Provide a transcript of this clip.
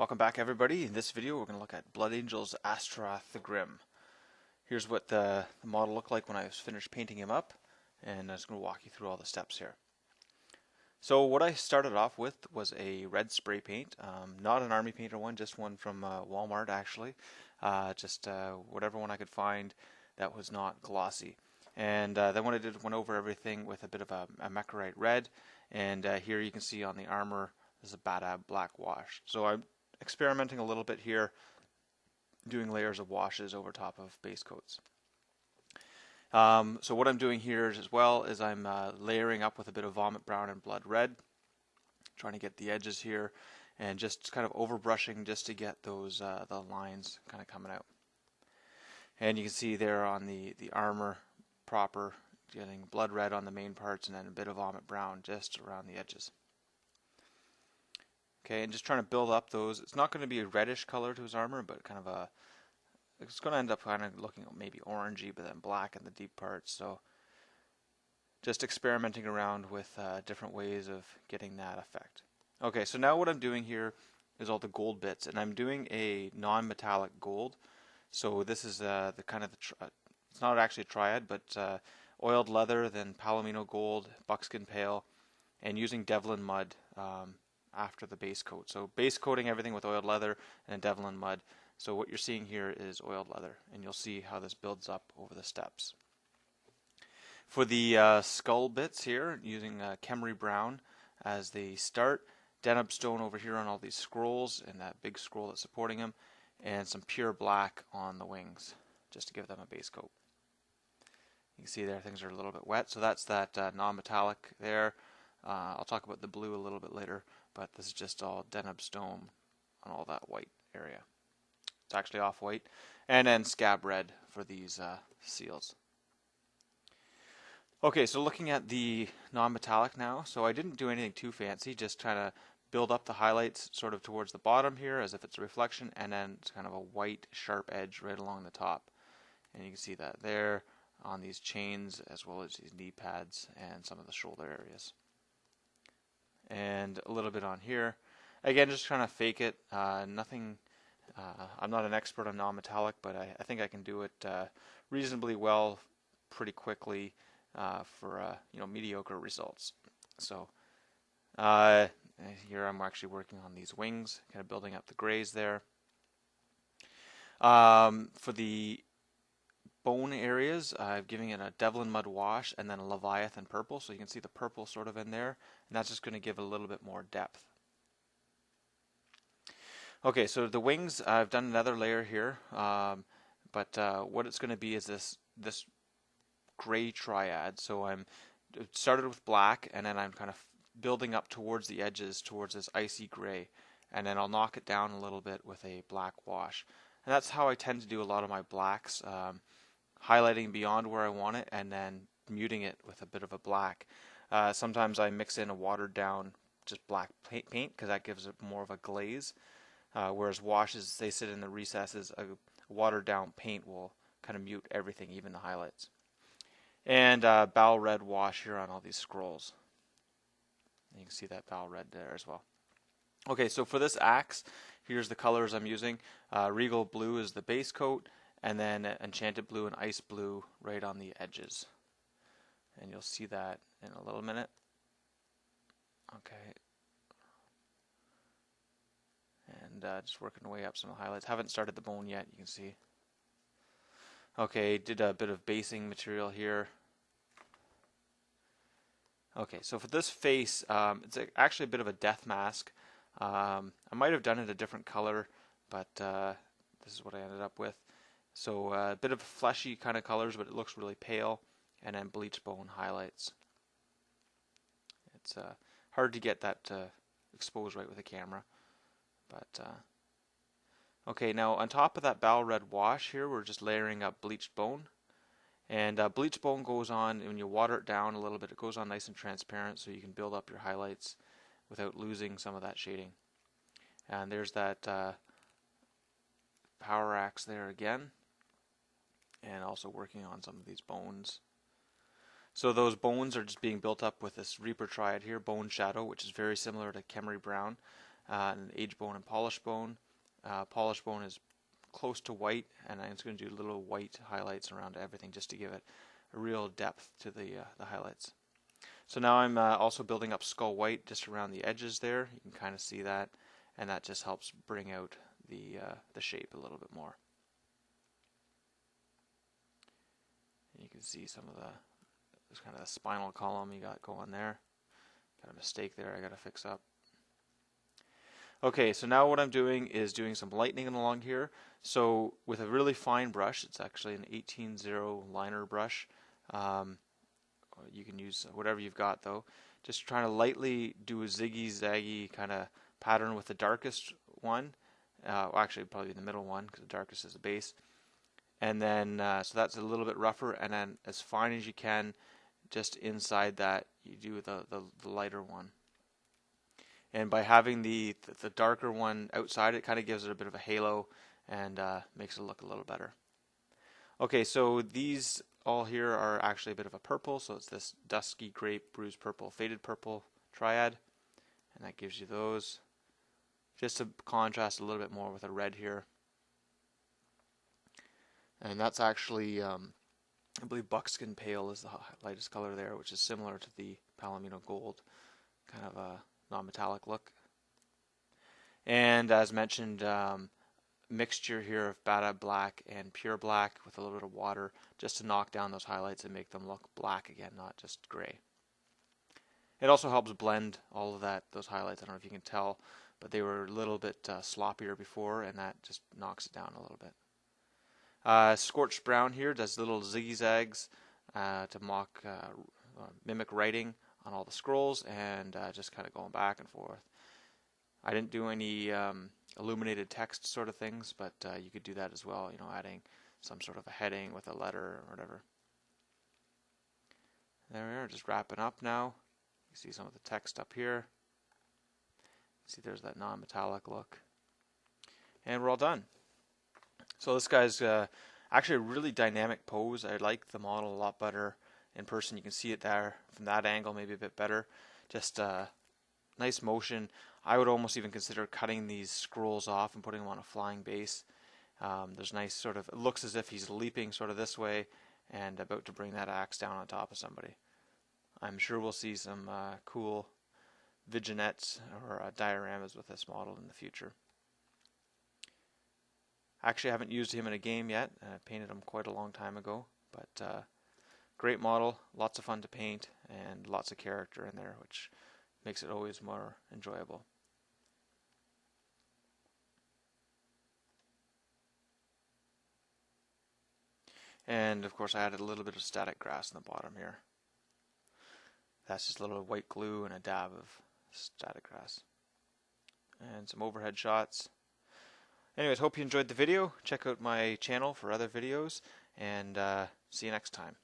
Welcome back, everybody. In this video we're going to look at Blood Angel's Astorath the Grim. Here's what the model looked like when I was finished painting him up, and I'm just going to walk you through all the steps here. So what I started off with was a red spray paint, not an Army Painter one, just one from Walmart actually, just whatever one I could find that was not glossy. And then what I did, went over everything with a bit of a Mecherite red, and here you can see on the armor there's a Badab black wash. So I'm experimenting a little bit here, doing layers of washes over top of base coats. So what I'm doing here as well is I'm layering up with a bit of vomit brown and blood red, trying to get the edges here, and just kind of overbrushing just to get those the lines kind of coming out. And you can see there on the armor proper, getting blood red on the main parts and then a bit of vomit brown just around the edges. Okay, and just trying to build up those. It's not going to be a reddish color to his armor, but kind of a, it's going to end up kind of looking maybe orangey, but then black in the deep parts. So just experimenting around with different ways of getting that effect. Okay, so now what I'm doing here is all the gold bits, and I'm doing a non-metallic gold. So this is the kind of it's not actually a triad, but oiled leather, then palomino gold, buckskin pale, and using Devlin mud after the base coat. So base coating everything with oiled leather and Devlin mud. So what you're seeing here is oiled leather, and you'll see how this builds up over the steps. For the skull bits here, using Khemri brown as the start, Deneb stone over here on all these scrolls, and that big scroll that's supporting them, and some pure black on the wings, just to give them a base coat. You can see there things are a little bit wet, so that's that non-metallic there. I'll talk about the blue a little bit later, but this is just all Deneb stone on all that white area. It's actually off-white. And then scab red for these seals. Okay, so looking at the non-metallic now, so I didn't do anything too fancy, just trying to build up the highlights sort of towards the bottom here as if it's a reflection, and then it's kind of a white sharp edge right along the top. And you can see that there on these chains as well as these knee pads and some of the shoulder areas. And a little bit on here. Again, just trying to fake it. Nothing. I'm not an expert on non-metallic, but I think I can do it reasonably well, pretty quickly for mediocre results. So here I'm actually working on these wings, kind of building up the grays there. For the bone areas, I'm giving it a Devlin mud wash and then a Leviathan purple, so you can see the purple sort of in there, and that's just going to give a little bit more depth. Okay, so the wings, I've done another layer here, but what it's going to be is this gray triad. So I'm started with black, and then I'm kind of building up towards the edges, towards this icy gray, and then I'll knock it down a little bit with a black wash. And that's how I tend to do a lot of my blacks. Highlighting beyond where I want it and then muting it with a bit of a black. Sometimes I mix in a watered down just black paint because that gives it more of a glaze, whereas washes, they sit in the recesses. A watered down paint will kind of mute everything, even the highlights. And Bal red wash here on all these scrolls. And you can see that Bal red there as well. Okay, so for this axe, here's the colors I'm using. Regal blue is the base coat, and then Enchanted Blue and Ice Blue right on the edges. And you'll see that in a little minute. Okay. And just working my way up some highlights. Haven't started the bone yet, you can see. Okay, did a bit of basing material here. Okay, so for this face, it's actually a bit of a death mask. I might have done it a different color, but this is what I ended up with. So a bit of fleshy kind of colors, but it looks really pale, and then bleach bone highlights. It's hard to get that exposed right with a camera, but okay. Now on top of that Bal red wash here, we're just layering up bleached bone, and bleached bone goes on when you water it down a little bit. It goes on nice and transparent, so you can build up your highlights without losing some of that shading. And there's that power axe there again. And also working on some of these bones. So those bones are just being built up with this Reaper triad here, Bone Shadow, which is very similar to Khemri Brown. and age bone and polish bone. Polish bone is close to white, and I'm just going to do little white highlights around everything just to give it a real depth to the highlights. So now I'm also building up skull white just around the edges there. You can kind of see that, and that just helps bring out the shape a little bit more. And you can see some of there's kind of the spinal column you got going there. Got a mistake there I got to fix up. Okay, so now what I'm doing is doing some lightening along here. So with a really fine brush, it's actually an 18-0 liner brush. You can use whatever you've got though. Just trying to lightly do a ziggy-zaggy kind of pattern with the darkest one. Well, actually probably the middle one because the darkest is the base. And then, so that's a little bit rougher, and then as fine as you can, just inside that, you do the lighter one. And by having the darker one outside, it kind of gives it a bit of a halo and makes it look a little better. Okay, so these all here are actually a bit of a purple, so it's this dusky grape, bruised purple, faded purple triad, and that gives you those. Just to contrast a little bit more with a red here. And that's actually, I believe buckskin pale is the lightest color there, which is similar to the Palomino gold, kind of a non-metallic look. And as mentioned, mixture here of Bada black and pure black with a little bit of water just to knock down those highlights and make them look black again, not just gray. It also helps blend all of those highlights. I don't know if you can tell, but they were a little bit sloppier before, and that just knocks it down a little bit. Scorched brown here does little zigzags to mimic writing on all the scrolls, and just kind of going back and forth. I didn't do any illuminated text sort of things, but you could do that as well, you know, adding some sort of a heading with a letter or whatever. There we are, just wrapping up now. You see some of the text up here. See there's that non-metallic look. And we're all done. So this guy's actually a really dynamic pose. I like the model a lot better in person. You can see it there from that angle, maybe a bit better. Just nice motion. I would almost even consider cutting these scrolls off and putting them on a flying base. There's nice sort of, it looks as if he's leaping sort of this way and about to bring that axe down on top of somebody. I'm sure we'll see some cool vignettes or dioramas with this model in the future. Actually, I haven't used him in a game yet. I painted him quite a long time ago, but great model, lots of fun to paint, and lots of character in there, which makes it always more enjoyable. And of course I added a little bit of static grass in the bottom here. That's just a little white glue and a dab of static grass. And some overhead shots. Anyways, hope you enjoyed the video. Check out my channel for other videos, and see you next time.